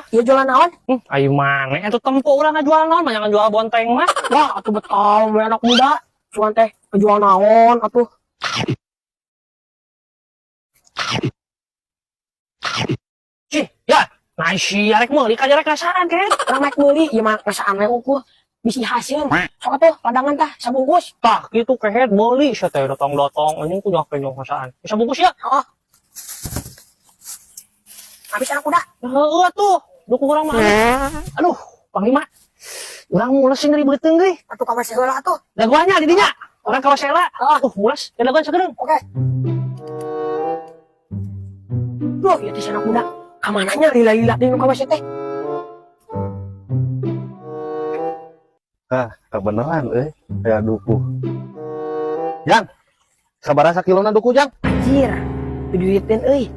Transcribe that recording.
Iya jualan naon? Ayo mana? Itu tempo orang jual naon, banyak jual bonteng mah. Wah, atuh betul, we anak muda. Cuman teh kejual naon atuh. Cih, ya. Nah, si arek meuli ka jarek rasaan kan? Orang naik meuli, ieu mah rasaan we ukur. Bisi hasil. Sok atuh padangan tah sabungkus. Tah, gitu kehet meuli sia teh datang-datang anjing ku nyok rasaan. Bisa bungkus ya? Heeh. Habis anak muda. Heeh tuh. Duku urang mah. Aduh, Panglima. Urang mules sih ngeribeuteung euy. Atuh kamar heula atuh. Dagoannya di dinya. Orang kawasela. Heeh. Mules. Dagoan sakedeung. Oke. Duh, ieu teh si anak muda. Kamananya lila-lila di nu kawas teh. Ah, kebenaran kayak duku. Jang, sabaraha kilona duku, Jang? Anjir. Duitkeun euy.